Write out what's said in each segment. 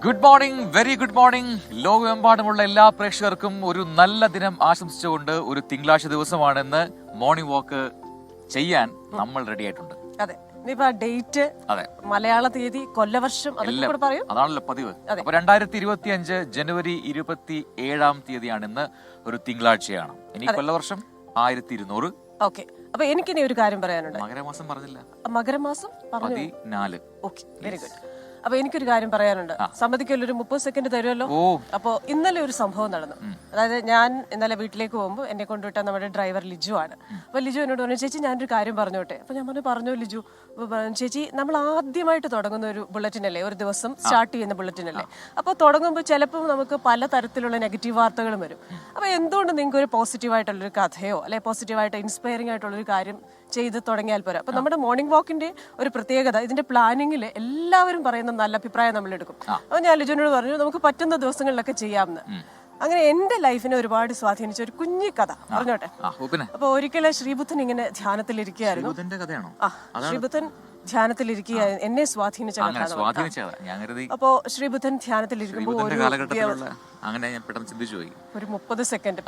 Good morning, very good morning. ലോകമെമ്പാടുമുള്ള എല്ലാ പ്രേക്ഷകർക്കും ഒരു നല്ല ദിനം ആശംസിച്ചുകൊണ്ട് ഒരു തിങ്കളാഴ്ച ദിവസമാണെന്ന് മോർണിംഗ് വാക്ക് ചെയ്യാൻ നമ്മൾ റെഡി ആയിട്ടുണ്ട്. അതെ, ഡേറ്റ്, അതെ, മലയാള തീയതി, കൊല്ലവർഷം അതാണല്ലോ പതിവ്. അപ്പൊ 2025 ജനുവരി 27 തീയതിയാണ് ഇന്ന്. ഒരു തിങ്കളാഴ്ചയാണ്. ഇനി കൊല്ലവർഷം 1200. ഓക്കെ, അപ്പൊ എനിക്കിനി ഒരു കാര്യം പറയാനുണ്ട്. മകരമാസം പറഞ്ഞില്ല. മകരമാസം 14. Okay, very good. അപ്പൊ എനിക്കൊരു കാര്യം പറയാനുണ്ട്. സമ്മതിക്കല്ലോ, ഒരു 30 സെക്കൻഡ് തരുമല്ലോ. അപ്പൊ ഇന്നലെ ഒരു സംഭവം നടന്നു. അതായത് ഞാൻ ഇന്നലെ വീട്ടിലേക്ക് പോകുമ്പോൾ എന്നെ കൊണ്ടുവിട്ട നമ്മുടെ ഡ്രൈവർ ലിജു ആണ്. അപ്പൊ ലിജു എന്നോട് പറഞ്ഞു, ചേച്ചി ഞാനൊരു കാര്യം പറഞ്ഞോട്ടെ. അപ്പൊ ഞാൻ പറഞ്ഞു ലിജു. ചേച്ചി, നമ്മൾ ആദ്യമായിട്ട് തുടങ്ങുന്ന ഒരു ബുള്ളറ്റിൻ അല്ലേ, ഒരു ദിവസം സ്റ്റാർട്ട് ചെയ്യുന്ന ബുള്ളറ്റിൻ അല്ലേ. അപ്പൊ തുടങ്ങുമ്പോൾ ചിലപ്പോൾ നമുക്ക് പല തരത്തിലുള്ള നെഗറ്റീവ് വാർത്തകളും വരും. അപ്പൊ എന്തുകൊണ്ട് നിങ്ങൾക്ക് ഒരു പോസിറ്റീവായിട്ടുള്ളൊരു കഥയോ അല്ലെ പോസിറ്റീവായിട്ട് ഇൻസ്പയറിംഗ് ആയിട്ടുള്ളൊരു കാര്യം ചെയ്ത് തുടങ്ങിയാൽ പോരാ. അപ്പൊ നമ്മുടെ മോർണിംഗ് വാക്കിന്റെ ഒരു പ്രത്യേകത, ഇതിന്റെ പ്ലാനിങ്ങിൽ എല്ലാവരും പറയുന്ന നല്ല അഭിപ്രായം നമ്മൾ എടുക്കും. അപ്പൊ ഞാൻ ലിജുവിനോട് പറഞ്ഞു, നമുക്ക് പറ്റുന്ന ദിവസങ്ങളിലൊക്കെ ചെയ്യാമെന്ന്. അങ്ങനെ എന്റെ ലൈഫിനെ ഒരുപാട് സ്വാധീനിച്ച ഒരു കുഞ്ഞി കഥ പറഞ്ഞോട്ടെ. അപ്പൊ ഒരിക്കലും ശ്രീബുദ്ധൻ ഇങ്ങനെ ധ്യാനത്തിലിരിക്കുകയായിരുന്നു. ശ്രീബുദ്ധൻ ധ്യാനത്തിലിരിക്കുക എന്നെ സ്വാധീനിച്ച കഥ. അപ്പോ ശ്രീബുദ്ധൻ ധ്യാനത്തിലിരിക്കുമ്പോൾ ഒരു 30 സെക്കൻഡ്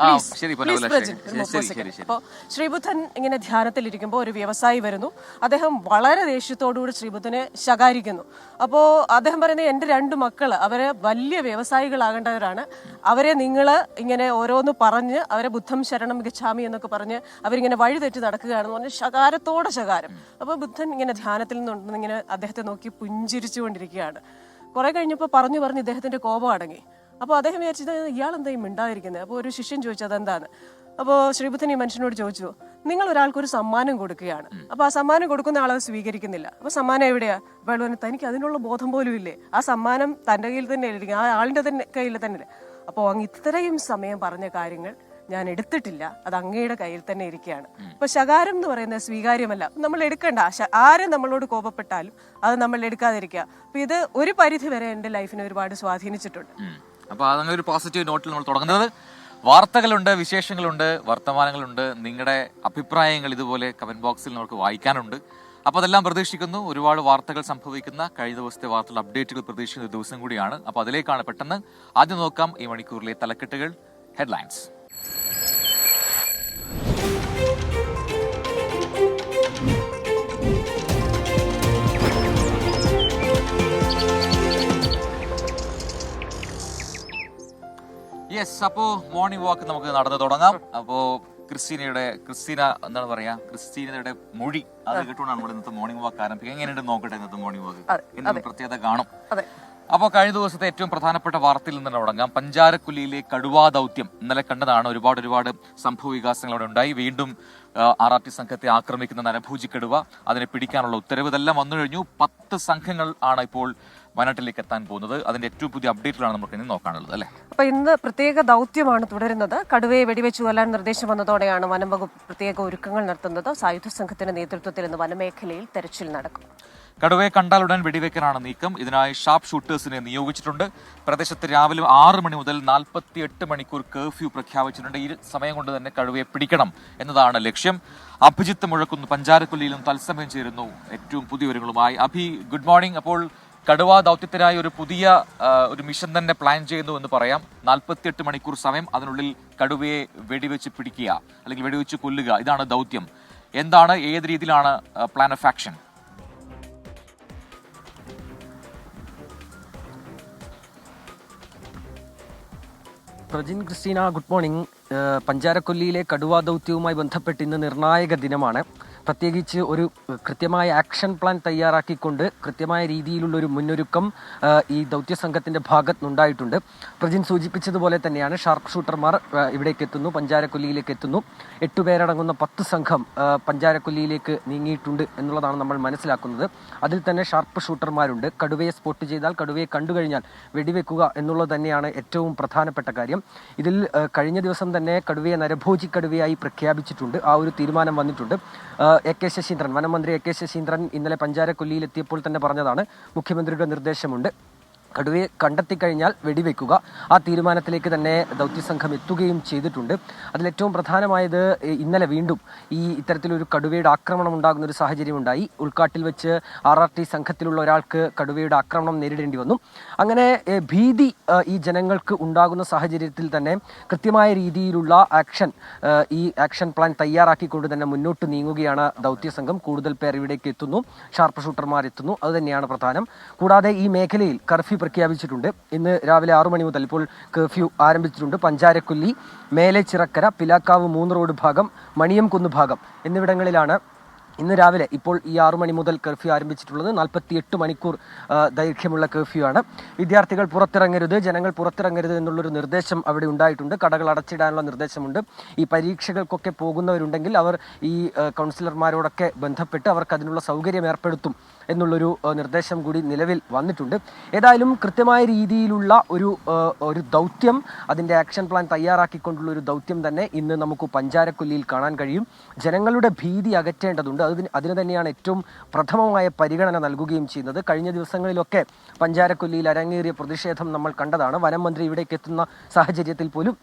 അപ്പോ ശ്രീബുദ്ധൻ ഇങ്ങനെ ധ്യാനത്തിലിരിക്കുമ്പോൾ ഒരു വ്യവസായി വരുന്നു. അദ്ദേഹം വളരെ ദേഷ്യത്തോടുകൂടി ശ്രീബുദ്ധനെ ശകാരിക്കുന്നു. അപ്പോ അദ്ദേഹം പറയുന്നത്, എന്റെ 2 മക്കള് അവര് വലിയ വ്യവസായികളാകേണ്ടവരാണ്. അവരെ നിങ്ങള് ഇങ്ങനെ ഓരോന്ന് പറഞ്ഞ് അവരെ ബുദ്ധം ശരണം ഗച്ഛാമി എന്നൊക്കെ പറഞ്ഞ് അവരിങ്ങനെ വഴിതെറ്റി നടക്കുകയാണെന്ന് പറഞ്ഞ് ശകാരത്തോടെ ശകാരം. അപ്പൊ ബുദ്ധൻ ഇങ്ങനെ ധ്യാനത്തിൽ നിന്നിങ്ങനെ അദ്ദേഹത്തെ നോക്കി പുഞ്ചിരിച്ചുകൊണ്ടിരിക്കുകയാണ്. കുറെ കഴിഞ്ഞപ്പോൾ പറഞ്ഞു ഇദ്ദേഹത്തിന്റെ കോപം അടങ്ങി. അപ്പോൾ അദ്ദേഹം വിചാരിച്ചത്, ഇയാൾ എന്തായും മിണ്ടായിരിക്കുന്നത്. അപ്പോൾ ഒരു ശിഷ്യൻ ചോദിച്ചു അതെന്താണ്. അപ്പോൾ ശ്രീബുദ്ധൻ ഈ മനുഷ്യനോട് ചോദിച്ചു, നിങ്ങൾ ഒരാൾക്കൊരു സമ്മാനം കൊടുക്കുകയാണ്. അപ്പോൾ ആ സമ്മാനം കൊടുക്കുന്ന ആളത് സ്വീകരിക്കുന്നില്ല. അപ്പോൾ സമ്മാനം എവിടെയാ? അപ്പോൾ തനിക്ക് അതിനുള്ള ബോധം പോലും ഇല്ലേ? ആ സമ്മാനം തൻ്റെ കയ്യിൽ തന്നെ ഇരിക്കും, ആ ആളിന്റെ തന്നെ കയ്യിൽ തന്നെ. അപ്പോൾ അങ്ങ് ഇത്രയും സമയം പറഞ്ഞ കാര്യങ്ങൾ ഞാൻ എടുത്തിട്ടില്ല, അത് അങ്ങയുടെ കയ്യിൽ തന്നെ ഇരിക്കുകയാണ്. അപ്പൊ ശകാരം എന്ന് പറയുന്നത് സ്വീകാര്യമല്ല, നമ്മൾ എടുക്കണ്ട. ആരും നമ്മളോട് കോപപ്പെട്ടാലും അത് നമ്മൾ എടുക്കാതിരിക്കുക. അപ്പൊ ഇത് ഒരു പരിധി വരെ എന്റെ ലൈഫിനെ ഒരുപാട് സ്വാധീനിച്ചിട്ടുണ്ട്. അപ്പൊ അതങ്ങനെ ഒരു പോസിറ്റീവ് നോട്ടിൽ നമ്മൾ തുടങ്ങുന്നത്. വാർത്തകളുണ്ട്, വിശേഷങ്ങളുണ്ട്, വർത്തമാനങ്ങളുണ്ട്, നിങ്ങളുടെ അഭിപ്രായങ്ങൾ ഇതുപോലെ കമന്റ് ബോക്സിൽ നമുക്ക് വായിക്കാനുണ്ട്. അപ്പോൾ അതെല്ലാം പ്രതീക്ഷിക്കുന്നു. ഒരുപാട് വാർത്തകൾ സംഭവിക്കുന്ന, കഴിഞ്ഞ ദിവസത്തെ വാർത്തകൾ അപ്ഡേറ്റുകൾ പ്രതീക്ഷിക്കുന്ന ഒരു ദിവസം കൂടിയാണ്. അപ്പോൾ അതിലേക്കാണ് പെട്ടെന്ന് ആദ്യം നോക്കാം ഈ മണിക്കൂറിലെ തലക്കെട്ടുകൾ, ഹെഡ്ലൈൻസ്. യെസ്, അപ്പോ മോർണിംഗ് വാക്ക് നമുക്ക് നടന്നു തുടങ്ങാം. അപ്പോ ക്രിസ്റ്റീന എന്താണ് പറയാ, ക്രിസ്റ്റീനയുടെ മൊഴി അത് കേട്ടുകൊണ്ടാണ് നമ്മൾ ഇന്നത്തെ മോർണിംഗ് വാക്ക് ആരംഭിക്കുക. എങ്ങനെയുണ്ട് നോക്കട്ടെ ഇന്നത്തെ മോർണിംഗ് വാക്ക്, എന്തെങ്കിലും പ്രത്യേകത കാണും. അപ്പോൾ കഴിഞ്ഞ ദിവസത്തെ ഏറ്റവും പ്രധാനപ്പെട്ട വാർത്തയിൽ നിന്ന് തുടങ്ങാം. പഞ്ചാരക്കുലിയിലെ കടുവാ ദൗത്യം ഇന്നലെ കണ്ടതാണ്. ഒരുപാട് സംഭവ വികാസങ്ങൾ അവിടെ ഉണ്ടായി. വീണ്ടും RRT സംഘത്തെ ആക്രമിക്കുന്ന നരഭൂജി കടുവ, അതിനെ പിടിക്കാനുള്ള ഉത്തരവ് ഇതെല്ലാം വന്നു കഴിഞ്ഞു. 10 സംഘങ്ങൾ ആണ് ഇപ്പോൾ വയനാട്ടിലേക്ക് എത്താൻ പോകുന്നത്. അതിന്റെ ഏറ്റവും പുതിയ അപ്ഡേറ്റുകളാണ് നമുക്ക് ഇനി നോക്കാനുള്ളത് അല്ലേ. അപ്പൊ ഇന്ന് പ്രത്യേക ദൗത്യമാണ് തുടരുന്നത്. കടുവയെ വെടിവെച്ചു കൊല്ലാൻ നിർദ്ദേശം വന്നതോടെയാണ് വനം വകുപ്പ് പ്രത്യേക ഒരുക്കങ്ങൾ നടത്തുന്നത്. സായുധ സംഘത്തിന്റെ നേതൃത്വത്തിൽ ഇന്ന് വനമേഖലയിൽ തെരച്ചിൽ നടക്കും. കടുവയെ കണ്ടാലുടൻ വെടിവെക്കാനാണ് നീക്കം. ഇതിനായി ഷാർപ്പ് ഷൂട്ടേഴ്സിനെ നിയോഗിച്ചിട്ടുണ്ട്. പ്രദേശത്ത് രാവിലെ 6 മണി മുതൽ 48 മണിക്കൂർ കർഫ്യൂ പ്രഖ്യാപിച്ചിട്ടുണ്ട്. ഈ സമയം കൊണ്ട് തന്നെ കടുവയെ പിടിക്കണം എന്നതാണ് ലക്ഷ്യം. അഭിജിത്ത് മുഴക്കുന്നു പഞ്ചാരക്കുലിയിലും തത്സമയം ചേരുന്നു ഏറ്റവും പുതിയ വിവരങ്ങളുമായി. അഭി, ഗുഡ് മോർണിംഗ്. അപ്പോൾ കടുവ ദൗത്യത്തിനായി ഒരു പുതിയ ഒരു മിഷൻ തന്നെ പ്ലാൻ ചെയ്യുന്നു എന്ന് പറയാം. 48 മണിക്കൂർ സമയം, അതിനുള്ളിൽ കടുവയെ വെടിവെച്ച് പിടിക്കുക അല്ലെങ്കിൽ വെടിവെച്ച് കൊല്ലുക, ഇതാണ് ദൗത്യം. എന്താണ്, ഏത് രീതിയിലാണ് plan of action? Prajin, Christina, good morning. പഞ്ചാരക്കൊല്ലിയിലെ കടുവാ ദൗത്യവുമായി ബന്ധപ്പെട്ട് ഇന്ന് നിർണായക ദിനമാണ്. പ്രത്യേകിച്ച് ഒരു കൃത്യമായ ആക്ഷൻ പ്ലാൻ തയ്യാറാക്കിക്കൊണ്ട് കൃത്യമായ രീതിയിലുള്ള ഒരു മുന്നൊരുക്കം ഈ ദൗത്യസംഘത്തിൻ്റെ ഭാഗത്തുനിന്നുണ്ടായിട്ടുണ്ട്. പ്രജിൻ സൂചിപ്പിച്ചതുപോലെ തന്നെയാണ് ഷാർപ്പ് ഷൂട്ടർമാർ ഇവിടേക്ക് എത്തുന്നു, പഞ്ചാരക്കൊല്ലിയിലേക്ക് എത്തുന്നു. 8 പേരടങ്ങുന്ന 10 സംഘം പഞ്ചാരക്കൊല്ലിയിലേക്ക് നീങ്ങിയിട്ടുണ്ട് എന്നുള്ളതാണ് നമ്മൾ മനസ്സിലാക്കുന്നത്. അതിൽ തന്നെ ഷാർപ്പ് ഷൂട്ടർമാരുണ്ട്. കടുവയെ സ്പോട്ട് ചെയ്താൽ, കടുവയെ കണ്ടുകഴിഞ്ഞാൽ വെടിവെക്കുക എന്നുള്ളത് തന്നെയാണ് ഏറ്റവും പ്രധാനപ്പെട്ട കാര്യം. ഇതിൽ കഴിഞ്ഞ ദിവസം തന്നെ കടുവയെ നരഭോജി കടുവയായി പ്രഖ്യാപിച്ചിട്ടുണ്ട്. ആ ഒരു തീരുമാനം വന്നിട്ടുണ്ട്. AK ശശീന്ദ്രൻ, വനമന്ത്രി AK ശശീന്ദ്രൻ ഇന്നലെ പഞ്ചാരക്കൊല്ലിയിൽ എത്തിയപ്പോൾ തന്നെ പറഞ്ഞതാണ്, മുഖ്യമന്ത്രിയുടെ നിർദ്ദേശമുണ്ട്, കടുവയെ കണ്ടെത്തിക്കഴിഞ്ഞാൽ വെടിവെക്കുക. ആ തീരുമാനത്തിലേക്ക് തന്നെ ദൗത്യസംഘം എത്തുകയും ചെയ്തിട്ടുണ്ട്. അതിലേറ്റവും പ്രധാനമായത് ഇന്നലെ വീണ്ടും ഇത്തരത്തിലൊരു കടുവയുടെ ആക്രമണം ഉണ്ടാകുന്ന ഒരു സാഹചര്യം ഉണ്ടായി. ഉൾക്കാട്ടിൽ വെച്ച് RRT സംഘത്തിലുള്ള ഒരാൾക്ക് കടുവയുടെ ആക്രമണം നേരിടേണ്ടി വന്നു. അങ്ങനെ ഭീതി ഈ ജനങ്ങൾക്ക് ഉണ്ടാകുന്ന സാഹചര്യത്തിൽ തന്നെ കൃത്യമായ രീതിയിലുള്ള ആക്ഷൻ പ്ലാൻ തയ്യാറാക്കിക്കൊണ്ട് തന്നെ മുന്നോട്ട് നീങ്ങുകയാണ് ദൗത്യസംഘം. കൂടുതൽ പേർ ഇവിടേക്ക് എത്തുന്നു, ഷാർപ്പ് ഷൂട്ടർമാർ എത്തുന്നു. അതുതന്നെയാണ് പ്രധാനം. കൂടാതെ ഈ മേഖലയിൽ കർഫ്യൂ പ്രഖ്യാപിച്ചിട്ടുണ്ട്. ഇന്ന് രാവിലെ 6 മണി മുതൽ ഇപ്പോൾ കർഫ്യൂ ആരംഭിച്ചിട്ടുണ്ട്. പഞ്ചാരക്കൊല്ലി, മേലെ ചിറക്കര, പിലാക്കാവ് 3 റോഡ് ഭാഗം, മണിയംകുന്ന് ഭാഗം എന്നിവിടങ്ങളിലാണ് ഇന്ന് രാവിലെ ഇപ്പോൾ ഈ 6 മണി മുതൽ കർഫ്യൂ ആരംഭിച്ചിട്ടുള്ളത്. 48 മണിക്കൂർ ദൈർഘ്യമുള്ള കർഫ്യൂ ആണ്. വിദ്യാർത്ഥികൾ പുറത്തിറങ്ങരുത്, ജനങ്ങൾ പുറത്തിറങ്ങരുത് എന്നുള്ളൊരു നിർദ്ദേശം അവിടെ ഉണ്ടായിട്ടുണ്ട്. കടകൾ അടച്ചിടാനുള്ള നിർദ്ദേശമുണ്ട്. ഈ പരീക്ഷകൾക്കൊക്കെ പോകുന്നവരുണ്ടെങ്കിൽ അവർ ഈ കൗൺസിലർമാരോടൊക്കെ ബന്ധപ്പെട്ട് അവർക്ക് അതിനുള്ള സൗകര്യം ഏർപ്പെടുത്തും എന്നുള്ളൊരു നിർദ്ദേശം കൂടി നിലവിൽ വന്നിട്ടുണ്ട്. ഏതായാലും കൃത്യമായ രീതിയിലുള്ള ഒരു ദൗത്യം, അതിൻ്റെ ആക്ഷൻ പ്ലാൻ തയ്യാറാക്കിക്കൊണ്ടുള്ള ഒരു ദൗത്യം തന്നെ ഇന്ന് നമുക്ക് പഞ്ചാരക്കൊല്ലിയിൽ കാണാൻ കഴിയും. ജനങ്ങളുടെ ഭീതി അകറ്റേണ്ടതുണ്ട്. അതിന് തന്നെയാണ് ഏറ്റവും പ്രഥമമായ പരിഗണന നൽകുകയും ചെയ്യുന്നത്. കഴിഞ്ഞ ദിവസങ്ങളിലൊക്കെ പഞ്ചാരക്കൊല്ലിയിൽ അരങ്ങേറിയ പ്രതിഷേധം നമ്മൾ കണ്ടതാണ്. വനം മന്ത്രി ഇവിടേക്ക് എത്തുന്ന സാഹചര്യത്തിൽ പോലും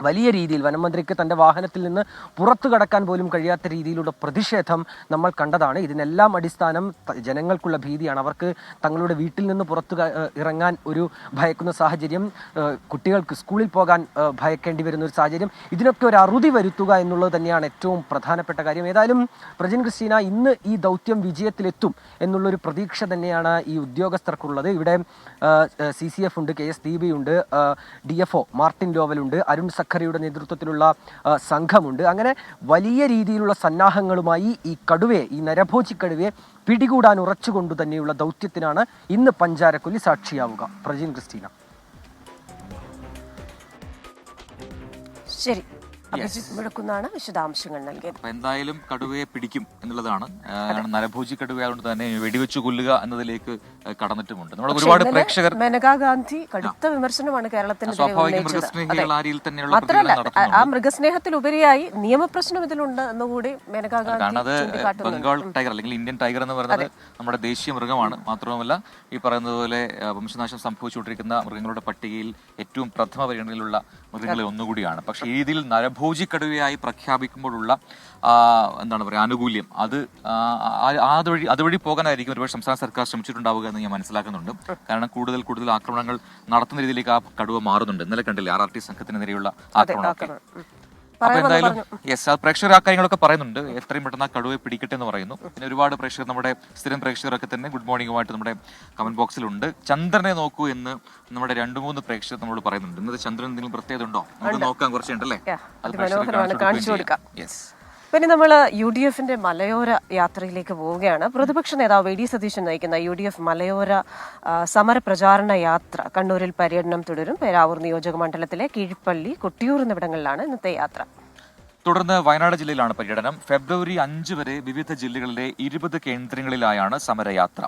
വലിയ രീതിയിൽ വനം മന്ത്രിക്ക് തൻ്റെ വാഹനത്തിൽ നിന്ന് പുറത്തു കടക്കാൻ പോലും കഴിയാത്ത രീതിയിലുള്ള പ്രതിഷേധം നമ്മൾ കണ്ടതാണ്. ഇതിനെല്ലാം അടിസ്ഥാനം ജനങ്ങൾക്കുള്ള ഭീതിയാണ്. അവർക്ക് തങ്ങളുടെ വീട്ടിൽ നിന്ന് പുറത്തു ഇറങ്ങാൻ ഒരു ഭയക്കുന്ന സാഹചര്യം, കുട്ടികൾക്ക് സ്കൂളിൽ പോകാൻ ഭയക്കേണ്ടി വരുന്ന ഒരു സാഹചര്യം. ഇതിനൊക്കെ ഒരു അറുതി വരുത്തുക എന്നുള്ളത് തന്നെയാണ് ഏറ്റവും പ്രധാനപ്പെട്ട കാര്യം. ഏതായാലും പ്രജിൻ ക്രിസ്റ്റീന ഇന്ന് ഈ ദൗത്യം വിജയത്തിലെത്തും എന്നുള്ളൊരു പ്രതീക്ഷ തന്നെയാണ് ഈ ഉദ്യോഗസ്ഥർക്കുള്ളത്. ഇവിടെ CCF ഉണ്ട്, KS ദീപയുണ്ട്, DFO മാർട്ടിൻ ലോവലുണ്ട്, അരുൺ യുടെ നേതൃത്വത്തിലുള്ള സംഘമുണ്ട്. അങ്ങനെ വലിയ രീതിയിലുള്ള സന്നാഹങ്ങളുമായി ഈ നരഭോജി കടുവയെ പിടികൂടാൻ ഉറച്ചുകൊണ്ടു തന്നെയുള്ള ദൗത്യത്തിനാണ് ഇന്ന് പഞ്ചാരക്കൊല്ലി സാക്ഷിയാവുക. പ്രജിൻ ക്രിസ്റ്റീന. ശരി, അഭിജിത്ത് മുഴക്കുന്നാണ് വിശദാംശങ്ങൾ നൽകിയത്. എന്തായാലും കടുവയെ പിടിക്കും എന്നുള്ളതാണ്. നരഭോജി കടുവയായതുകൊണ്ട് തന്നെ വെടിവെച്ച് കൊല്ലുക എന്നതിലേക്ക് കടന്നിട്ടുമുണ്ട്. നമ്മുടെ ഒരുപാട് പ്രേക്ഷകർ മേനകാ ഗാന്ധി കടുത്ത വിമർശനമാണ് കേരളത്തിന് മാത്രമല്ല, ആ മൃഗസ്നേഹത്തിലുപരിയായി നിയമപ്രശ്നം ഇതിലുണ്ട് എന്നുകൂടി മേനകാ ഗാന്ധി ബംഗാൾ ടൈഗർ അല്ലെങ്കിൽ ഇന്ത്യൻ ടൈഗർ എന്ന് പറയുന്നത് നമ്മുടെ ദേശീയ മൃഗമാണ്. മാത്രവുമല്ല ഈ പറയുന്നത് പോലെ വംശനാശം സംഭവിച്ചുകൊണ്ടിരിക്കുന്ന മൃഗങ്ങളുടെ പട്ടികയിൽ ഏറ്റവും പ്രഥമ പരിഗണനയിലുള്ള മൃഗങ്ങളിൽ ഒന്നുകൂടിയാണ്. പക്ഷേ ഈ രീതിയിൽ നരഭോജി കടുവയായി പ്രഖ്യാപിക്കുമ്പോഴുള്ള എന്താണ് പറയുക ആനുകൂല്യം അതുവഴി പോകാനായിരിക്കും ഒരുപാട് സംസ്ഥാന സർക്കാർ ശ്രമിച്ചിട്ടുണ്ടാവുക എന്ന് ഞാൻ മനസ്സിലാക്കുന്നുണ്ട്. കാരണം കൂടുതൽ ആക്രമണങ്ങൾ നടത്തുന്ന രീതിയിലേക്ക് ആ കടുവ മാറുന്നുണ്ട്. ഇന്നലെ കണ്ടില്ലേ RRT സംഘത്തിനെതിരെയുള്ള ആക്രമണമൊക്കെ. അപ്പൊ എന്തായാലും പ്രേക്ഷകർ ആ കാര്യങ്ങളൊക്കെ പറയുന്നുണ്ട്. എത്രയും പെട്ടെന്ന് ആ കടുവയെ പിടിക്കട്ടെ എന്ന് പറയുന്നു. പിന്നെ ഒരുപാട് പ്രേക്ഷകർ, നമ്മുടെ സ്ഥിരം പ്രേക്ഷകരൊക്കെ തന്നെ ഗുഡ് മോർണിംഗുമായിട്ട് നമ്മുടെ കമന്റ് ബോക്സിലുണ്ട്. ചന്ദ്രനെ നോക്കൂ എന്ന് നമ്മുടെ 2-3 പ്രേക്ഷകർ നമ്മളോട് പറയുന്നുണ്ട്. ഇന്നത്തെ ചന്ദ്രൻ എന്തെങ്കിലും പ്രത്യേകത ഉണ്ടോ? നമുക്ക് നോക്കാൻ കുറച്ചുണ്ടല്ലേ. പിന്നെ നമ്മൾ UDFന്റെ മലയോര യാത്രയിലേക്ക് പോവുകയാണ്. പ്രതിപക്ഷ നേതാവ് VD സതീശൻ നയിക്കുന്ന UDF മലയോര സമര പ്രചാരണ യാത്ര കണ്ണൂരിൽ പര്യടനം തുടരും. പേരാവൂർ നിയോജക മണ്ഡലത്തിലെ കീഴ്പള്ളി, കൊട്ടിയൂർ എന്നിവിടങ്ങളിലാണ് ഇന്നത്തെ യാത്ര. തുടർന്ന് വയനാട് ജില്ലയിലാണ് പര്യടനം. ഫെബ്രുവരി 5 വരെ വിവിധ ജില്ലകളിലെ 20 കേന്ദ്രങ്ങളിലായാണ് സമരയാത്ര.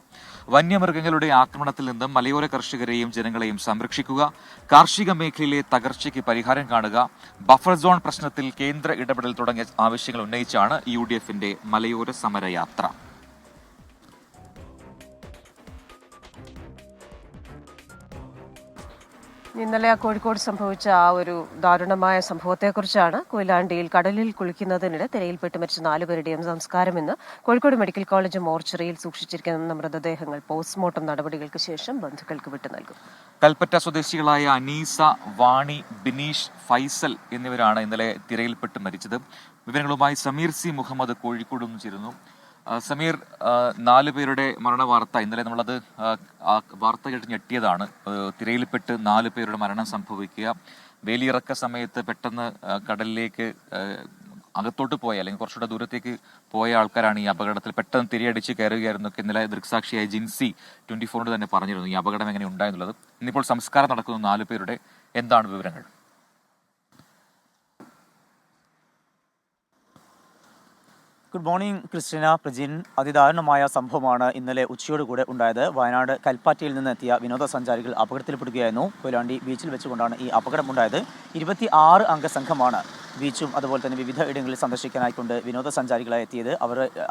വന്യമൃഗങ്ങളുടെ ആക്രമണത്തിൽ നിന്നും മലയോര കർഷകരെയും ജനങ്ങളെയും സംരക്ഷിക്കുക, കാർഷിക മേഖലയിലെ തകർച്ചയ്ക്ക് പരിഹാരം കാണുക, ബഫർ സോൺ പ്രശ്നത്തിൽ കേന്ദ്ര ഇടപെടൽ തുടങ്ങിയ ആവശ്യങ്ങൾ ഉന്നയിച്ചാണ് UDFന്റെ മലയോര സമരയാത്ര. ഇന്നലെ കോഴിക്കോട് സംഭവിച്ച ആ ഒരു ദാരുണമായ സംഭവത്തെക്കുറിച്ചാണ്. കൊയിലാണ്ടിയിൽ കടലിൽ കുളിക്കുന്നതിനിടെ തിരയിൽപ്പെട്ട് മരിച്ച 4 പേരുടെയും സംസ്കാരം ഇന്ന് കോഴിക്കോട് മെഡിക്കൽ കോളേജ് മോർച്ചറിയിൽ സൂക്ഷിച്ചിരിക്കുന്ന മൃതദേഹങ്ങൾ പോസ്റ്റ്മോർട്ടം നടപടികൾക്ക് ശേഷം ബന്ധുക്കൾക്ക് വിട്ടു നൽകും. കൽപ്പറ്റ സ്വദേശികളായ അനീസ, വാണി, ബിനീഷ്, ഫൈസൽ എന്നിവരാണ് ഇന്നലെ തിരയിൽപ്പെട്ട് മരിച്ചത്. വിവരങ്ങളുമായി സമീർ C മുഹമ്മദ് കോഴിക്കോട് നിന്ന് ചേരുന്നു. സമീർ, 4 പേരുടെ മരണ വാർത്ത ഇന്നലെ നമ്മളത് വാർത്ത കേട്ട് ഞെട്ടിയതാണ്. തിരയിൽപ്പെട്ട് 4 പേരുടെ മരണം സംഭവിക്കുക, വേലിയിറക്ക സമയത്ത് പെട്ടെന്ന് കടലിലേക്ക് അകത്തോട്ട് പോയ അല്ലെങ്കിൽ കുറച്ചുകൂടെ ദൂരത്തേക്ക് പോയ ആൾക്കാരാണ് ഈ അപകടത്തിൽ പെട്ടെന്ന് തിരയടിച്ച് കയറുകയായിരുന്നൊക്കെ ഇന്നലെ ദൃക്സാക്ഷിയായ ജിൻസി 24 തന്നെ പറഞ്ഞിരുന്നു ഈ അപകടം എങ്ങനെ ഉണ്ടായെന്നുള്ളത്. ഇന്നിപ്പോൾ സംസ്കാരം നടക്കുന്ന 4 പേരുടെ എന്താണ് വിവരങ്ങൾ? Good morning Christina, Prajin. അതിദാരുണമായ സംഭവമാണ് ഇന്നലെ ഉച്ചയോടുകൂടെ ഉണ്ടായത്. വയനാട് കൽപ്പാറ്റയിൽ നിന്നെത്തിയ വിനോദസഞ്ചാരികൾ അപകടത്തിൽപ്പെടുകയായിരുന്നു. കൊയിലാണ്ടി ബീച്ചിൽ വെച്ചുകൊണ്ടാണ് ഈ അപകടമുണ്ടായത്. 26 അംഗ സംഘമാണ് ബീച്ചും അതുപോലെ തന്നെ വിവിധ ഇടങ്ങളിൽ സന്ദർശിക്കാനായിക്കൊണ്ട് വിനോദസഞ്ചാരികളായി എത്തിയത്.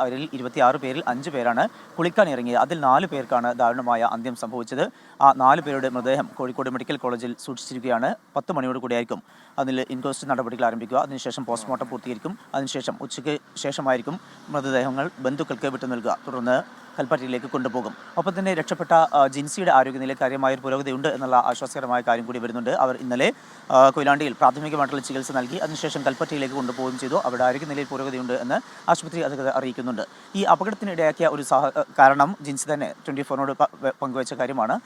അവരിൽ 26 പേരിൽ 5 പേരാണ് കുളിക്കാൻ ഇറങ്ങിയത്. അതിൽ 4 പേർക്കാണ് ദാരുണമായ അന്ത്യം സംഭവിച്ചത്. ആ 4 പേരുടെ മൃതദേഹം കോഴിക്കോട് മെഡിക്കൽ കോളേജിൽ സൂക്ഷിച്ചിരിക്കുകയാണ്. 10 മണിയോട് കൂടിയായിരിക്കും അതിൽ ഇൻക്വസ്റ്റ് നടപടികൾ ആരംഭിക്കുക. അതിനുശേഷം പോസ്റ്റ്മോർട്ടം പൂർത്തീകരിക്കും. അതിനുശേഷം ഉച്ചയ്ക്ക് ശേഷമായിരിക്കും മൃതദേഹങ്ങൾ ബന്ധുക്കൾക്ക് വിട്ടു നൽകുക. തുടർന്ന് കൽപ്പറ്റയിലേക്ക് കൊണ്ടുപോകും. ഒപ്പം തന്നെ രക്ഷപ്പെട്ട ജിൻസിയുടെ ആരോഗ്യനില കാര്യമായൊരു പുരോഗതിയുണ്ട് എന്നുള്ള ആശ്വാസകരമായ കാര്യം കൂടി വരുന്നുണ്ട്. അവർ ഇന്നലെ കൊയിലാണ്ടിയിൽ പ്രാഥമികമായിട്ടുള്ള ചികിത്സ നൽകി അതിനുശേഷം കൽപ്പറ്റയിലേക്ക് കൊണ്ടുപോവുകയും ചെയ്തു. അവിടെ ആരോഗ്യനിലയിൽ പുരോഗതിയുണ്ട് എന്ന് ആശുപത്രി അധികൃതർ അറിയിക്കുന്നുണ്ട്. ഈ അപകടത്തിനിടയാക്കിയ ഒരു കാരണം ജിൻസി തന്നെ 24നോട് പങ്കുവച്ച കാര്യമാണ്.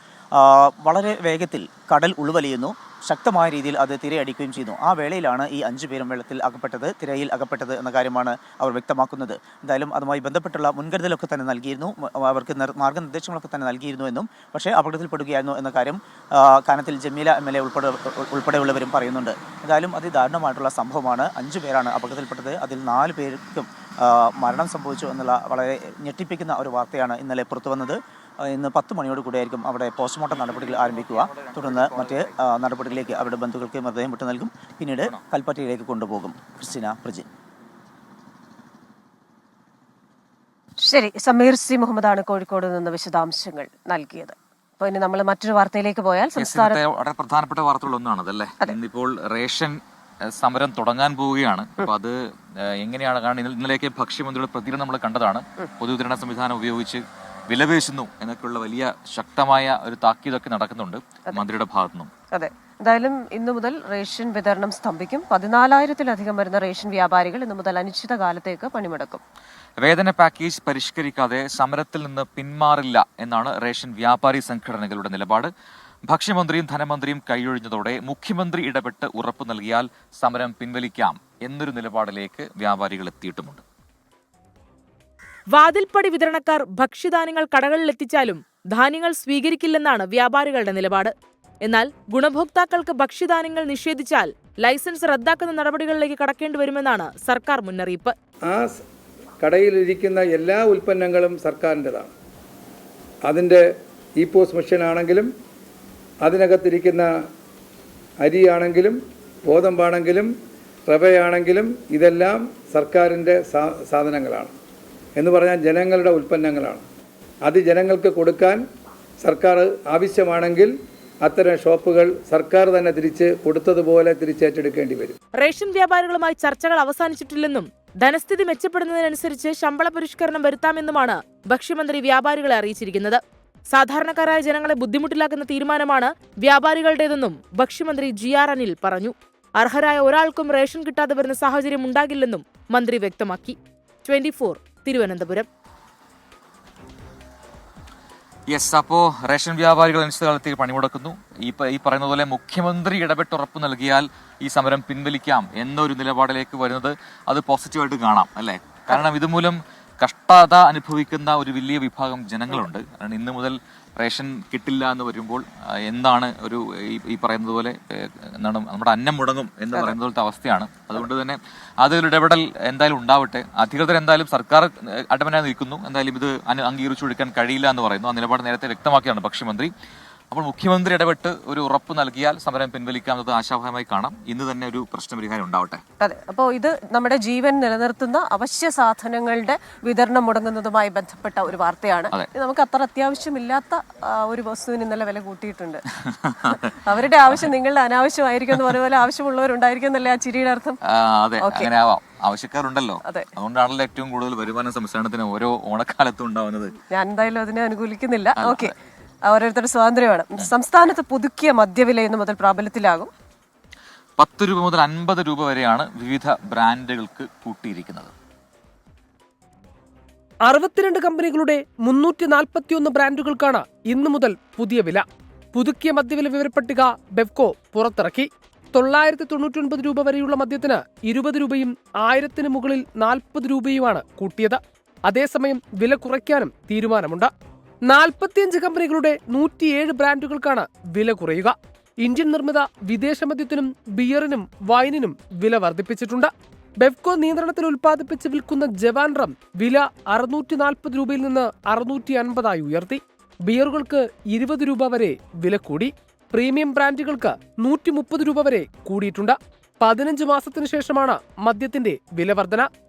വളരെ വേഗത്തിൽ കടൽ ഉൾവലിയുന്നു, ശക്തമായ രീതിയിൽ അത് തിരയടിക്കുകയും ചെയ്യുന്നു. ആ വേളയിലാണ് ഈ 5 പേരും വെള്ളത്തിൽ അകപ്പെട്ടത്, തിരയിൽ അകപ്പെട്ടത് എന്ന കാര്യമാണ് അവർ വ്യക്തമാക്കുന്നത്. എന്തായാലും അതുമായി ബന്ധപ്പെട്ടുള്ള മുൻകരുതലൊക്കെ തന്നെ നൽകിയിരുന്നു, അവർക്ക് മാർഗ്ഗനിർദ്ദേശങ്ങളൊക്കെ തന്നെ നൽകിയിരുന്നു എന്നും പക്ഷേ അപകടത്തിൽപ്പെടുകയായിരുന്നു എന്ന കാര്യം കാനത്തിൽ ജമീല MLA ഉൾപ്പെടെയുള്ളവരും പറയുന്നുണ്ട്. എന്തായാലും അതിദാരുണമായിട്ടുള്ള സംഭവമാണ്. 5 പേരാണ് അപകടത്തിൽപ്പെട്ടത്. അതിൽ 4 പേർക്കും മരണം സംഭവിച്ചു എന്നുള്ള വളരെ ഞെട്ടിപ്പിക്കുന്ന ഒരു വാർത്തയാണ് ഇന്നലെ പുറത്തു വന്നത്. ഇന്ന് 10 മണിയോട് കൂടിയായിരിക്കും അവിടെ പോസ്റ്റ്മോർട്ടം നടപടികൾ ആരംഭിക്കുക. തുടർന്ന് മറ്റ് നടപടികളിലേക്ക് അവരുടെ ബന്ധുക്കൾക്ക് മൃതദേഹം വിട്ടു നൽകും. പിന്നീട് കൽപ്പറ്റയിലേക്ക് കൊണ്ടുപോകും. ക്രിസ്റ്റീന, പ്രജിൻ. ശരി, സമീർ സി മുഹമ്മദാണ് കോഴിക്കോട് നിന്ന് വിശദാംശങ്ങൾ നൽകിയത്. അപ്പോൾ ഇനി നമ്മൾ മറ്റൊരു വാർത്തയിലേക്ക് പോയാൽ സംസ്ഥാനത്തെ വളരെ പ്രധാനപ്പെട്ട വാർത്തകളൊന്നാണ് അതല്ലേ. ഇന്നിപ്പോൾ റേഷൻ സമരം തുടങ്ങാൻ പോവുകയാണ്. അപ്പൊ അത് എങ്ങനെയാണ്? കാരണം ഇന്നലെയൊക്കെ ഭക്ഷ്യമന്ത്രിയുടെ പ്രതികരണം നമ്മൾ കണ്ടതാണ്. പൊതുവിതരണ സംവിധാനം ഉപയോഗിച്ച് വിലപേശുന്നു എന്നൊക്കെയുള്ള വലിയ ശക്തമായ ഒരു താക്കീതൊക്കെ നടക്കുന്നുണ്ട് മന്ത്രിയുടെ ഭാഗത്തുനിന്നും. അതെ, എന്തായാലും ഇന്നു മുതൽ റേഷൻ വിതരണം സ്തംഭിക്കും. 14,000-ലധികം വരുന്ന റേഷൻ വ്യാപാരികൾ ഇന്നു മുതൽ അനിശ്ചിതകാലത്തേക്ക് പണിമുടക്കും. വേതന പാക്കേജ് പരിഷ്കരിക്കാതെ സമരത്തിൽ നിന്ന് പിന്മാറില്ല എന്നാണ് റേഷൻ വ്യാപാരി സംഘടനകളുടെ നിലപാട്. ഭക്ഷ്യമന്ത്രിയും ധനമന്ത്രിയും കൈയൊഴിഞ്ഞതോടെ മുഖ്യമന്ത്രി ഇടപെട്ട് ഉറപ്പു നൽകിയാൽ സമരം പിൻവലിക്കാം എന്നൊരു നിലപാടിലേക്ക് വ്യാപാരികൾ എത്തിയിട്ടുമുണ്ട്. വാതിൽപ്പടി വിതരണക്കാർ ഭക്ഷ്യധാന്യങ്ങൾ കടകളിലെത്തിച്ചാലും ധാന്യങ്ങൾ സ്വീകരിക്കില്ലെന്നാണ് വ്യാപാരികളുടെ നിലപാട്. എന്നാൽ ഗുണഭോക്താക്കൾക്ക് ഭക്ഷ്യധാന്യങ്ങൾ നിഷേധിച്ചാൽ ലൈസൻസ് റദ്ദാക്കുന്ന നടപടികളിലേക്ക് കടക്കേണ്ടി വരുമെന്നാണ് സർക്കാർ മുന്നറിയിപ്പ്. ആ കടയിലിരിക്കുന്ന എല്ലാ ഉൽപ്പന്നങ്ങളും സർക്കാരിൻ്റെതാണ്. അതിൻ്റെ പോസ്റ്റ് മെഷീൻ ആണെങ്കിലും അതിനകത്തിരിക്കുന്ന അരിയാണെങ്കിലും ഗോതമ്പാണെങ്കിലും റവയാണെങ്കിലും ഇതെല്ലാം സർക്കാരിൻ്റെ സാധനങ്ങളാണ് എന്ന് പറഞ്ഞാൽ ജനങ്ങളുടെ ഉൽപ്പന്നങ്ങളാണ്. അത് ജനങ്ങൾക്ക് കൊടുക്കാൻ സർക്കാർ ആവശ്യമാണെങ്കിൽ അത്തരം ഷോപ്പുകൾ സർക്കാർ തന്നെ തിരിച്ച് കൊടുത്തതുപോലെ തിരിച്ചേറ്റെടുക്കേണ്ടി വരും. റേഷൻ വ്യാപാരികളുമായി ചർച്ചകൾ അവസാനിച്ചിട്ടില്ലെന്നും ധനസ്ഥിതി മെച്ചപ്പെടുന്നതിനനുസരിച്ച് ശമ്പള പരിഷ്കരണം വരുത്താമെന്നുമാണ് ഭക്ഷ്യമന്ത്രി വ്യാപാരികളെ അറിയിച്ചിരിക്കുന്നത്. സാധാരണക്കാരായ ജനങ്ങളെ ബുദ്ധിമുട്ടിലാക്കുന്ന തീരുമാനമാണ് വ്യാപാരികളുടേതെന്നും ഭക്ഷ്യമന്ത്രി GR അനിൽ പറഞ്ഞു. അർഹരായ ഒരാൾക്കും റേഷൻ കിട്ടാതെ വരുന്ന സാഹചര്യം ഉണ്ടാകില്ലെന്നും മന്ത്രി വ്യക്തമാക്കി. 24 തിരുവനന്തപുരം. അപ്പോൾ റേഷൻ വ്യാപാരികൾ അനിശ്ചിതകാലത്തേക്ക് പണിമുടക്കുന്നു. ഈ പറയുന്ന പോലെ മുഖ്യമന്ത്രി ഇടപെട്ട് ഉറപ്പു നൽകിയാൽ ഈ സമരം പിൻവലിക്കാം എന്നൊരു നിലപാടിലേക്ക് വരുന്നത് അത് പോസിറ്റീവായിട്ട് കാണാം അല്ലേ. കാരണം ഇതുമൂലം കഷ്ടത അനുഭവിക്കുന്ന ഒരു വലിയ വിഭാഗം ജനങ്ങളുണ്ട്. കാരണം ഇന്ന് മുതൽ റേഷൻ കിട്ടില്ല എന്ന് വരുമ്പോൾ എന്താണ് ഒരു ഈ പറയുന്നത് പോലെ എന്താണ് നമ്മുടെ അന്നം മുടങ്ങും എന്ന് പറയുന്ന പോലത്തെ അവസ്ഥയാണ്. അതുകൊണ്ട് തന്നെ അതൊരു ഇടപെടൽ എന്തായാലും ഉണ്ടാവട്ടെ. അധികൃതർ എന്തായാലും സർക്കാർ അടമനായി നിൽക്കുന്നു. എന്തായാലും ഇത് അംഗീകരിച്ചു കൊടുക്കാൻ കഴിയില്ല എന്ന് പറയുന്നു. ആ നിലപാട് നേരത്തെ വ്യക്തമാക്കിയാണ് ഭക്ഷ്യമന്ത്രി. അപ്പോൾ മുഖ്യമന്ത്രി ഇടപെട്ട് ഒരു ഉറപ്പ് നൽകിയാൽ സമരം പിൻവലിക്കാമെന്നത് ആശാവഹമായി കാണാം. ഇന്ന് തന്നെ ഒരു പ്രശ്നപരിഹാരം ഉണ്ടാവട്ടെ. അതെ, അപ്പോൾ ഇത് നമ്മുടെ ജീവൻ നിലനിർത്തുന്ന അവശ്യ സാധനങ്ങളുടെ വിതരണം മുടങ്ങുന്നതുമായി ബന്ധപ്പെട്ട ഒരു വാർത്തയാണ്. നമുക്ക് അത്ര അത്യാവശ്യമില്ലാത്ത ഒരു വസ്തുവിന് ഇന്നലെ വില കൂട്ടിയിട്ടുണ്ട്. അവരുടെ ആവശ്യം നിങ്ങളുടെ അനാവശ്യമായിരിക്കും എന്ന് പറയുന്ന പോലെ ആവശ്യമുള്ളവരുണ്ടായിരിക്കും എന്നല്ലേ ആ ചിരിയുടെ അർത്ഥം? അതെ, അങ്ങനെ ആവാം. ആവശ്യക്കാരുണ്ടല്ലോ. അതുകൊണ്ടാണല്ലോ ഏറ്റവും കൂടുതൽ വരുമാനം സംസ്ഥാനത്തിന് ഓരോ ഓണക്കാലത്തും ഉണ്ടാവുന്നത്. ഞാൻ എന്തായാലും അതിനെ അനുകൂലിക്കുന്നില്ല. ഓക്കെ, ഓരോരുത്തരുടെ സ്വാതന്ത്ര്യമാണ്. സംസ്ഥാനത്ത് പുതുക്കിയ മദ്യവില ഇന്നു മുതൽ പ്രാബല്യത്തിലാകും. 10 രൂപ മുതൽ 50 രൂപ വരെയാണ് വിവിധ ബ്രാൻഡുകൾക്ക് കൂട്ടിയിരിക്കുന്നത്. 62 കമ്പനികളുടെ 341 ബ്രാൻഡുകൾക്കാണ് ഇന്നു മുതൽ പുതിയ വില. പുതുക്കിയ മദ്യവില വിവരപ്പട്ടിക ബെവ്കോ പുറത്തിറക്കി. 999 രൂപ വരെയുള്ള മദ്യത്തിന് 20 രൂപയും 1000-ന് മുകളിൽ 40 രൂപയുമാണ് കൂട്ടിയത്. അതേസമയം വില കുറയ്ക്കാനും തീരുമാനമുണ്ട്. 45 കമ്പനികളുടെ 107 ബ്രാൻഡുകൾക്കാണ് വില കുറയുക. ഇന്ത്യൻ നിർമ്മിത വിദേശ മദ്യത്തിനും ബിയറിനും വൈനിനും വില വർദ്ധിപ്പിച്ചിട്ടുണ്ട്. ബെവ്കോ നിയന്ത്രണത്തിൽ ഉൽപ്പാദിപ്പിച്ച് വിൽക്കുന്ന ജവാൻ റം വില 640 രൂപയിൽ നിന്ന് 650 ഉയർത്തി. ബിയറുകൾക്ക് 20 രൂപ വരെ വില കൂടി. പ്രീമിയം ബ്രാൻഡുകൾക്ക് 130 രൂപ വരെ കൂടിയിട്ടുണ്ട്. 15 മാസത്തിനു ശേഷമാണ് മദ്യത്തിന്റെ വില വർധന.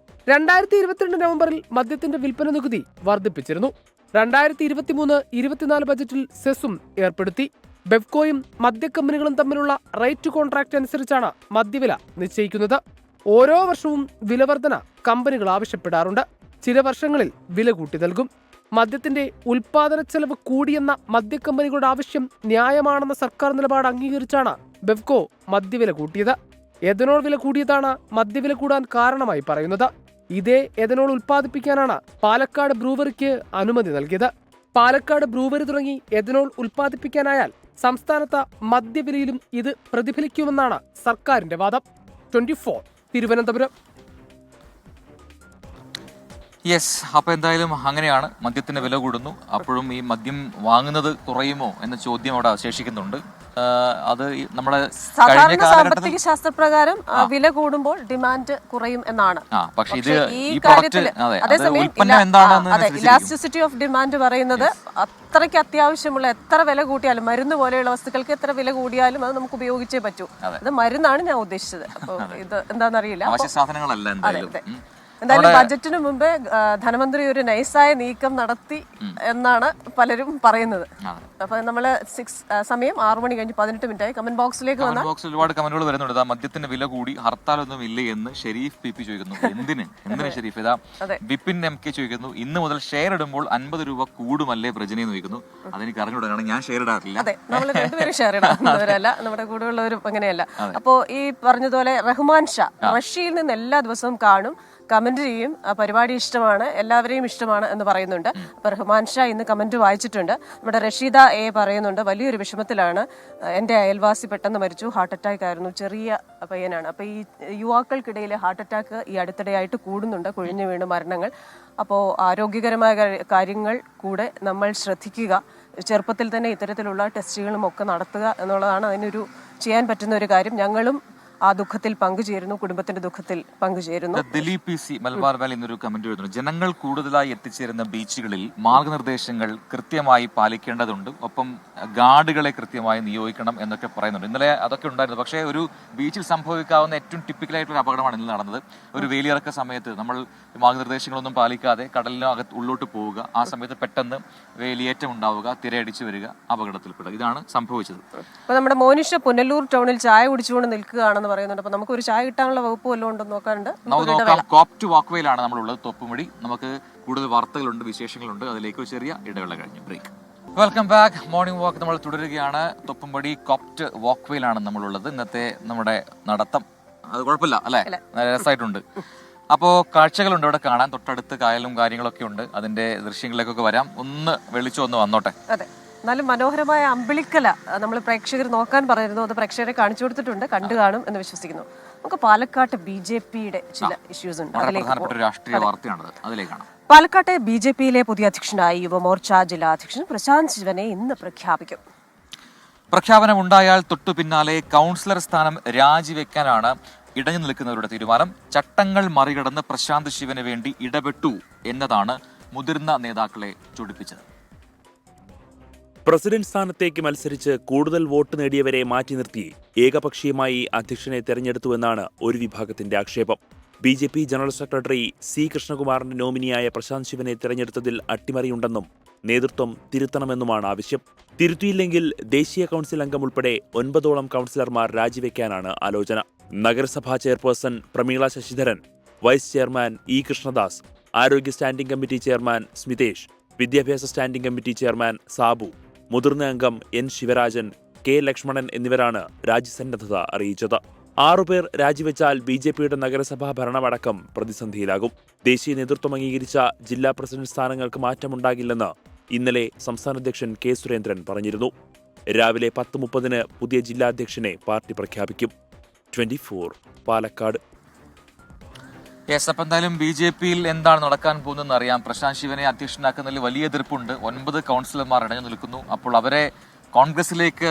2022 നവംബറിൽ മദ്യത്തിന്റെ വിൽപ്പന നികുതി വർദ്ധിപ്പിച്ചിരുന്നു. 2023-24 ബജറ്റിൽ സെസും ഏർപ്പെടുത്തി. ബെവ്കോയും മദ്യക്കമ്പനികളും തമ്മിലുള്ള റേറ്റ് കോൺട്രാക്ട് അനുസരിച്ചാണ് മദ്യവില നിശ്ചയിക്കുന്നത്. ഓരോ വർഷവും വില വർധന കമ്പനികൾ ആവശ്യപ്പെടാറുണ്ട്. ചില വർഷങ്ങളിൽ വില കൂട്ടി നൽകും. മദ്യത്തിന്റെ ഉൽപാദന ചെലവ് കൂടിയെന്ന മദ്യക്കമ്പനികളുടെ ആവശ്യം ന്യായമാണെന്ന സർക്കാർ നിലപാട് അംഗീകരിച്ചാണ് ബെവ്കോ മദ്യവില കൂട്ടിയത്. എഥനോൾ വില കൂടിയതാണ് മദ്യവില കൂടാൻ കാരണമായി പറയുന്നത്. ഇതേ എഥനോൾ ഉൽപ്പാദിപ്പിക്കാനാണ് പാലക്കാട് ബ്രൂവറിക്ക് അനുമതി നൽകിയത്. പാലക്കാട് ബ്രൂവറി തുടങ്ങി എഥനോൾ ഉൽപ്പാദിപ്പിക്കാനായാൽ സംസ്ഥാനത്ത് മദ്യവിലയിലും ഇത് പ്രതിഫലിക്കുമെന്നാണ് സർക്കാരിന്റെ വാദം. 24 തിരുവനന്തപുരം. യെസ്, അപ്പോൾ എന്തായാലും അങ്ങനെയാണ്, മദ്യത്തിന് വില കൂടുന്നു. അപ്പോഴും ഈ മദ്യം വാങ്ങുന്നത് കുറയുമോ എന്ന ചോദ്യം അവിടെ അവശേഷിക്കുന്നുണ്ട്. അത് നമ്മുടെ സാധാരണ സാമ്പത്തിക ശാസ്ത്രപ്രകാരം വില കൂടുമ്പോൾ ഡിമാൻഡ് കുറയും എന്നാണ്. പക്ഷേ ഇത് ഈ കാര്യത്തിൽ അതേസമയം ഇലാസ്റ്റിസിറ്റി ഓഫ് ഡിമാൻഡ് പറയുന്നത് അത്രയ്ക്ക് അത്യാവശ്യമുള്ള എത്ര വില കൂട്ടിയാലും, മരുന്ന് പോലെയുള്ള വസ്തുക്കൾക്ക് എത്ര വില കൂടിയാലും അത് നമുക്ക് ഉപയോഗിച്ചേ പറ്റൂ. അത് മരുന്നാണ് ഞാൻ ഉദ്ദേശിച്ചത്. അപ്പോൾ ഇത് എന്താണെന്നറിയില്ല. എന്തായാലും ബജറ്റിന് മുമ്പേ ധനമന്ത്രി ഒരു നൈസായ നീക്കം നടത്തി എന്നാണ് പലരും പറയുന്നത്. അപ്പൊ നമ്മള് സമയം 6 മണി കഴിഞ്ഞ് 18 മിനിറ്റായി. കമന്റ് ബോക്സിലേക്ക് വന്നാൽ ഒരുപാട് കമന്റുകൾ വരുന്നുണ്ട്. മദ്യത്തിന്റെ വില കൂടി, ഹർത്താലൊന്നും ഇല്ലേ എന്ന് ഷെരീഫ് പി ചോദിക്കുന്നു. എന്തിന് ഷെരീഫ്? ഇതാ വിപിൻ MK ചോദിക്കുന്നു, ഇന്ന് മുതൽ ഷെയർ ഇടുമ്പോൾ 50 രൂപ കൂടുമല്ലേ പ്രജനെ എന്ന് ചോദിക്കുന്നു. അതെനിക്ക് അറിഞ്ഞൂടാണ്, ഞാൻ ഷെയർ ഇടാറില്ല. അതെ, നമ്മൾ രണ്ടുപേരും ഷെയർ ഇടാറുള്ളവരല്ല, നമ്മുടെ കൂടെയുള്ളവരും അങ്ങനെയല്ല. അപ്പോ ഈ പറഞ്ഞതുപോലെ റഹ്മാൻ ഷാ റഷ്യയിൽ നിന്ന് എല്ലാ ദിവസവും കാണും, കമന്റ് ചെയ്യും, പരിപാടി ഇഷ്ടമാണ്, എല്ലാവരെയും ഇഷ്ടമാണ് എന്ന് പറയുന്നുണ്ട്. അപ്പൊ റഹ്മാൻ ഷാ ഇന്ന് കമന്റ് വായിച്ചിട്ടുണ്ട്. നമ്മുടെ റഷീദ A പറയുന്നുണ്ട്, വലിയൊരു വിഷമത്തിലാണ്, എൻ്റെ അയൽവാസി പെട്ടെന്ന് മരിച്ചു, ഹാർട്ട് അറ്റാക്ക് ആയിരുന്നു, ചെറിയ പയ്യനാണ്. അപ്പൊ ഈ യുവാക്കൾക്കിടയിൽ ഹാർട്ട് അറ്റാക്ക് ഈ അടുത്തിടെയായിട്ട് കൂടുന്നുണ്ട്, കുഴിഞ്ഞു വീണ് മരണങ്ങൾ. അപ്പോൾ ആരോഗ്യകരമായ കാര്യങ്ങൾ കൂടെ നമ്മൾ ശ്രദ്ധിക്കുക. ചെറുപ്പത്തിൽ തന്നെ ഇത്തരത്തിലുള്ള ടെസ്റ്റുകളും ഒക്കെ നടത്തുക എന്നുള്ളതാണ് അതിനൊരു ചെയ്യാൻ പറ്റുന്ന ഒരു കാര്യം. ഞങ്ങളും ആ ദുഃഖത്തിൽ പങ്കുചേരുന്നു, കുടുംബത്തിന്റെ ദുഃഖത്തിൽ പങ്കുചേരുന്നു. ദിലീപ് PC മലബാർ വാലി എന്നൊരു കമന്റ് എഴുതുന്നു, ജനങ്ങൾ കൂടുതലായി എത്തിച്ചേരുന്ന ബീച്ചുകളിൽ മാർഗനിർദ്ദേശങ്ങൾ കൃത്യമായി പാലിക്കേണ്ടതുണ്ട്, ഒപ്പം ഗാർഡുകളെ കൃത്യമായി നിയോഗിക്കണം എന്നൊക്കെ പറയുന്നുണ്ട്. ഇന്നലെ അതൊക്കെ ഉണ്ടായിരുന്നു. പക്ഷേ ഒരു ബീച്ചിൽ സംഭവിക്കാവുന്ന ഏറ്റവും ടിപ്പിക്കലായിട്ടുള്ള അപകടമാണ് ഇന്ന് നടന്നത്. ഒരു വേലിയിറക്ക സമയത്ത് നമ്മൾ മാർഗനിർദ്ദേശങ്ങളൊന്നും പാലിക്കാതെ കടലിനകത്ത് ഉള്ളോട്ട് പോവുക, ആ സമയത്ത് പെട്ടെന്ന് വേലിയേറ്റം ഉണ്ടാവുക, തിരയടിച്ചു വരിക, അപകടത്തിൽപ്പെടുക. ഇതാണ് സംഭവിച്ചത്. അപ്പൊ നമ്മുടെ മോനിഷ പുനലൂർ ടൗണിൽ ചായ കുടിച്ചുകൊണ്ട് നിൽക്കുകയാണെന്ന് പറയുന്നുണ്ട്. അപ്പൊ നമുക്ക് ഒരു ചായ കിട്ടാനുള്ള വകുപ്പ് വല്ലതും ഉണ്ടെന്ന് നോക്കാറുണ്ട്. കോപ്റ്റ് വാക്ക്വേയിലാണ് നമ്മളുള്ളത്, തൊപ്പുമുടി. നമുക്ക് കൂടുതൽ വാർത്തകളുണ്ട്, വിശേഷങ്ങളുണ്ട്. അതിലേക്ക് ഒരു ചെറിയ ഇടവേള കഴിഞ്ഞു break. Welcome back. Morning walk നമ്മൾ തുടരുകയാണ്. തൊപ്പുംപടി കോപ്റ്റ് വാക്ക്വേയിലാണ് നമ്മളുള്ളത്. ഇന്നത്തെ നമ്മുടെ നടത്തം അത് കുഴപ്പമില്ല അല്ലേ, നല്ല രസമായിട്ടുണ്ട്. അപ്പോൾ കാഴ്ചകളുണ്ട് ഇവിടെ കാണാൻ, തൊട്ടടുത്ത് കായലും കാര്യങ്ങളൊക്കെ ഉണ്ട്. അതിന്റെ ദൃശ്യങ്ങളിലേക്കൊക്കെ വരാം. ഒന്ന് വെളിച്ചം ഒന്ന് വന്നോട്ടെ. അതെ, എന്നാലും മനോഹരമായ അമ്പിളിക്കല നമ്മൾ പ്രേക്ഷകർ നോക്കാൻ പറഞ്ഞിരുന്നു. അത് പ്രേക്ഷകരെ കാണിച്ചു കൊടുത്തിട്ടുണ്ട്, കണ്ടു കാണും എന്ന് വിശ്വസിക്കുന്നു. നമുക്ക് പാലക്കാട്ട് BJPയുടെ ചില ഇഷ്യൂസ് ഉണ്ട്, രാഷ്ട്രീയ വാർത്തയാണത്, അതിലേക്കാണ്. പാലക്കാട്ടെ BJPയിലെ പുതിയ അധ്യക്ഷനായി യുവമോർച്ച ജില്ലാ അധ്യക്ഷൻ പ്രശാന്ത് ശിവനെ ഇന്ന് പ്രഖ്യാപിക്കും. പ്രഖ്യാപനമുണ്ടായാൽ തൊട്ടു പിന്നാലെ കൗൺസിലർ സ്ഥാനം രാജിവെക്കാനാണ് ഇടഞ്ഞു നിൽക്കുന്നവരുടെ തീരുമാനം. ചട്ടങ്ങൾ മറികടന്ന് പ്രശാന്ത് ശിവന് വേണ്ടി ഇടപെട്ടു എന്നതാണ് മുതിർന്ന നേതാക്കളെ ചൊടിപ്പിച്ചത്. പ്രസിഡന്റ് സ്ഥാനത്തേക്ക് മത്സരിച്ച് കൂടുതൽ വോട്ട് നേടിയവരെ മാറ്റി നിർത്തി ഏകപക്ഷീയമായി അധ്യക്ഷനെ തെരഞ്ഞെടുത്തുവെന്നാണ് ഒരു വിഭാഗത്തിന്റെ ആക്ഷേപം. BJP ജനറൽ സെക്രട്ടറി C കൃഷ്ണകുമാറിന്റെ നോമിനിയായ പ്രശാന്ത് ശിവനെ തെരഞ്ഞെടുത്തതിൽ അട്ടിമറിയുണ്ടെന്നും നേതൃത്വം തിരുത്തണമെന്നുമാണ് ആവശ്യം. തിരുത്തിയില്ലെങ്കിൽ ദേശീയ കൗൺസിൽ അംഗം ഉൾപ്പെടെ 9ഓളം കൗൺസിലർമാർ രാജിവെക്കാനാണ് ആലോചന. നഗരസഭാ chairperson Pramila Sasidharan, vice chairman E Krishnadas, ആരോഗ്യ സ്റ്റാൻഡിംഗ് കമ്മിറ്റി ചെയർമാൻ സ്മിതേഷ്, വിദ്യാഭ്യാസ സ്റ്റാൻഡിംഗ് കമ്മിറ്റി ചെയർമാൻ സാബു, മുതിർന്ന അംഗം N ശിവരാജൻ, K ലക്ഷ്മണൻ എന്നിവരാണ് രാജിസന്നദ്ധത അറിയിച്ചത്. 6 പേർ രാജിവെച്ചാൽ BJPയുടെ നഗരസഭാ ഭരണമടക്കം പ്രതിസന്ധിയിലാകും. ദേശീയ നേതൃത്വം അംഗീകരിച്ച ജില്ലാ പ്രസിഡന്റ് സ്ഥാനങ്ങൾക്ക് മാറ്റമുണ്ടാകില്ലെന്ന് ഇന്നലെ സംസ്ഥാന അധ്യക്ഷൻ K സുരേന്ദ്രൻ പറഞ്ഞിരുന്നു. രാവിലെ 10:30 പുതിയ ജില്ലാ അധ്യക്ഷനെ പാർട്ടി പ്രഖ്യാപിക്കും. 24 പാലക്കാട്. യെസ്, അപ്പം എന്തായാലും BJPയിൽ എന്താണ് നടക്കാൻ പോകുന്നതെന്ന് അറിയാം. പ്രശാന്ത് ശിവനെ അധ്യക്ഷനാക്കുന്നതിൽ വലിയ എതിർപ്പുണ്ട്. 9 കൗൺസിലർമാർ ഇടഞ്ഞു നിൽക്കുന്നു. അപ്പോൾ അവരെ കോൺഗ്രസിലേക്ക്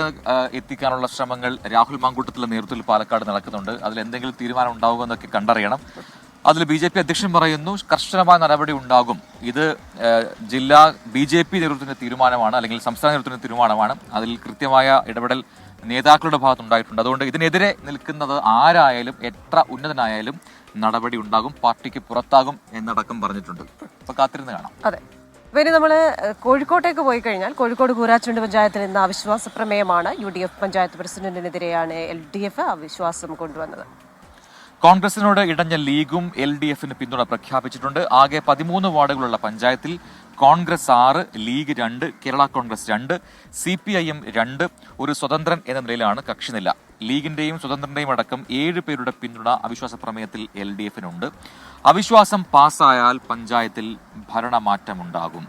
എത്തിക്കാനുള്ള ശ്രമങ്ങൾ രാഹുൽ മാങ്കൂട്ടത്തിലെ നേതൃത്വത്തിൽ പാലക്കാട് നടക്കുന്നുണ്ട്. അതിൽ എന്തെങ്കിലും തീരുമാനം ഉണ്ടാവുക എന്നൊക്കെ കണ്ടറിയണം. അതിൽ BJP അധ്യക്ഷൻ പറയുന്നു കർശനമായ നടപടി ഉണ്ടാകും. ഇത് ജില്ലാ BJP നേതൃത്വത്തിന്റെ തീരുമാനമാണ്, അല്ലെങ്കിൽ സംസ്ഥാന നേതൃത്വത്തിന്റെ തീരുമാനമാണ്. അതിൽ കൃത്യമായ ഇടപെടൽ നേതാക്കളുടെ ഭാഗത്തുണ്ടായിട്ടുണ്ട്. അതുകൊണ്ട് ഇതിനെതിരെ നിൽക്കുന്നത് ആരായാലും എത്ര ഉന്നതനായാലും നടപടി ഉണ്ടാകും, പാർട്ടിക്ക് പുറത്താകും എന്നടക്കം പറഞ്ഞിട്ടുണ്ട്. അപ്പൊ കാത്തിരുന്ന് കാണാം. അതെ. ഇനി നമ്മൾ കോഴിക്കോട്ടേക്ക് പോയി കഴിഞ്ഞാൽ കോഴിക്കോട് കൂരാച്ചുണ്ട് പഞ്ചായത്തിൽ ഇന്ന് അവിശ്വാസ പ്രമേയമാണ്. UDF പഞ്ചായത്ത് പ്രസിഡന്റിനെതിരെയാണ് LDF അവിശ്വാസം കൊണ്ടുവന്നത്. കോൺഗ്രസിനോട് ഇടഞ്ഞ ലീഗും LDFന് പിന്തുണ പ്രഖ്യാപിച്ചിട്ടുണ്ട്. ആകെ 13 വാർഡുകളുള്ള പഞ്ചായത്തിൽ കോൺഗ്രസ് 6, ലീഗ് 2, കേരള കോൺഗ്രസ് 2, CPIM 2, ഒരു സ്വതന്ത്രൻ എന്ന നിലയിലാണ് കക്ഷിനില. ലീഗിന്റെയും സ്വതന്ത്രന്റെയും അടക്കം 7 പേരുടെ പിന്തുണ അവിശ്വാസ പ്രമേയത്തിൽ LDFനുണ്ട്. അവിശ്വാസം പാസ്സായാൽ പഞ്ചായത്തിൽ ഭരണമാറ്റമുണ്ടാകും.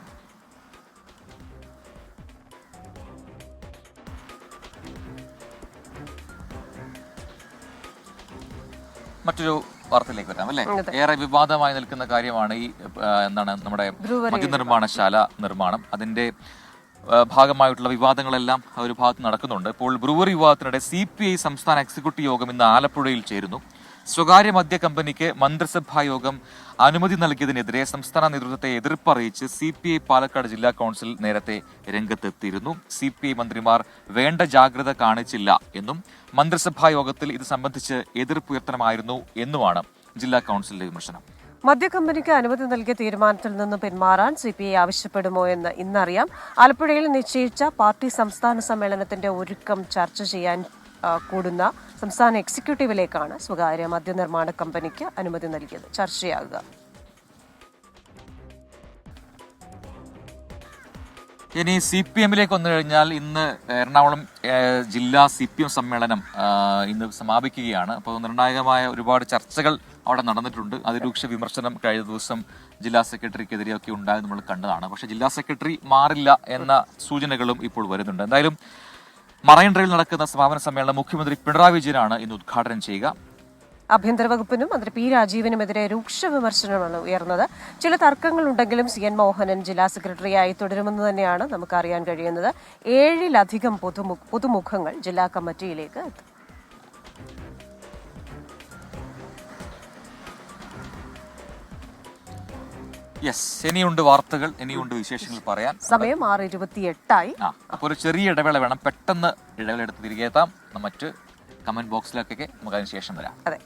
മറ്റൊരു വാർത്തയിലേക്ക് വരാം അല്ലേ. ഏറെ വിവാദമായി നിൽക്കുന്ന കാര്യമാണ് ഈ നമ്മുടെ മദ്യനിർമ്മാണശാല നിർമ്മാണം. അതിന്റെ ഭാഗമായിട്ടുള്ള വിവാദങ്ങളെല്ലാം ഒരു ഭാഗത്ത് നടക്കുന്നുണ്ട്. ഇപ്പോൾ ബ്രൂവറി വിവാദത്തിനിടെ CPI സംസ്ഥാന എക്സിക്യൂട്ടീവ് യോഗം ഇന്ന് ആലപ്പുഴയിൽ ചേരുന്നു. സ്വകാര്യ മദ്യ കമ്പനിക്ക് മന്ത്രിസഭാ യോഗം അനുമതി നൽകിയതിനെതിരെ സംസ്ഥാന നേതൃത്വത്തെ എതിർപ്പറിയിച്ച് CPI പാലക്കാട് ജില്ലാ കൗൺസിൽ നേരത്തെ രംഗത്തെത്തിയിരുന്നു. CPI മന്ത്രിമാർ വേണ്ട ജാഗ്രത കാണിച്ചില്ല എന്നും മന്ത്രിസഭാ യോഗത്തിൽ ഇത് സംബന്ധിച്ച് എതിർപ്പുയർത്തണമായിരുന്നു എന്നുമാണ് ജില്ലാ കൗൺസിലിന്റെ വിമർശനം. മദ്യക്കമ്പനിക്ക് അനുമതി നൽകിയ തീരുമാനത്തിൽ നിന്ന് പിന്മാറാൻ CPI ആവശ്യപ്പെടുമോ എന്ന് ഇന്നറിയാം. ആലപ്പുഴയിൽ നിശ്ചയിച്ച പാർട്ടി സംസ്ഥാന സമ്മേളനത്തിന്റെ ഒരുക്കം ചർച്ച ചെയ്യാൻ കൂടുന്ന സംസ്ഥാന എക്സിക്യൂട്ടീവിലേക്കാണ് സ്വകാര്യ മദ്യനിർമ്മാണ കമ്പനിക്ക് അനുമതി നൽകിയത് ചർച്ചയാകുക. ഇനി CPMലേക്ക് വന്നു കഴിഞ്ഞാൽ ഇന്ന് എറണാകുളം ജില്ലാ CPM സമ്മേളനം ഇന്ന് സമാപിക്കുകയാണ്. അപ്പോൾ നിർണായകമായ ഒരുപാട് ചർച്ചകൾ അവിടെ നടന്നിട്ടുണ്ട്. അതിരൂക്ഷ വിമർശനം കഴിഞ്ഞ ദിവസം ജില്ലാ സെക്രട്ടറിക്കെതിരെയൊക്കെ ഉണ്ടായത് നമ്മൾ കണ്ടതാണ്. പക്ഷേ ജില്ലാ സെക്രട്ടറി മാറില്ല എന്ന സൂചനകളും ഇപ്പോൾ വരുന്നുണ്ട്. എന്തായാലും മറൈൻ ഡ്രൈവിൽ നടക്കുന്ന സമാപന സമ്മേളനം മുഖ്യമന്ത്രി പിണറായി വിജയനാണ് ഇന്ന് ഉദ്ഘാടനം ചെയ്യുക. ആഭ്യന്തര വകുപ്പിനും മന്ത്രി P. രാജീവിനുമെതിരെ രൂക്ഷ വിമർശനമാണ് ഉയർന്നത്. ചില തർക്കങ്ങളുണ്ടെങ്കിലും CN മോഹനൻ ജില്ലാ സെക്രട്ടറിയായി തുടരുമെന്ന് തന്നെയാണ് നമുക്ക് അറിയാൻ കഴിയുന്നത്. 7-ലധികം പുതുമുഖങ്ങൾ ജില്ലാ കമ്മിറ്റിയിലേക്ക് എത്തും. ഇനിയുണ്ട് വാർത്തകൾ, ഇനിയുണ്ട് വിശേഷങ്ങൾ പറയാൻ. സമയം 6:28. അപ്പോൾ ഒരു ചെറിയ ഇടവേള വേണം. പെട്ടെന്ന് ഇടവേള എടുത്ത് തിരികെ എത്താം. മറ്റ് കമന്റ് ബോക്സിലേക്കൊക്കെ നമുക്ക് അതിന് ശേഷം വരാം. അതെ.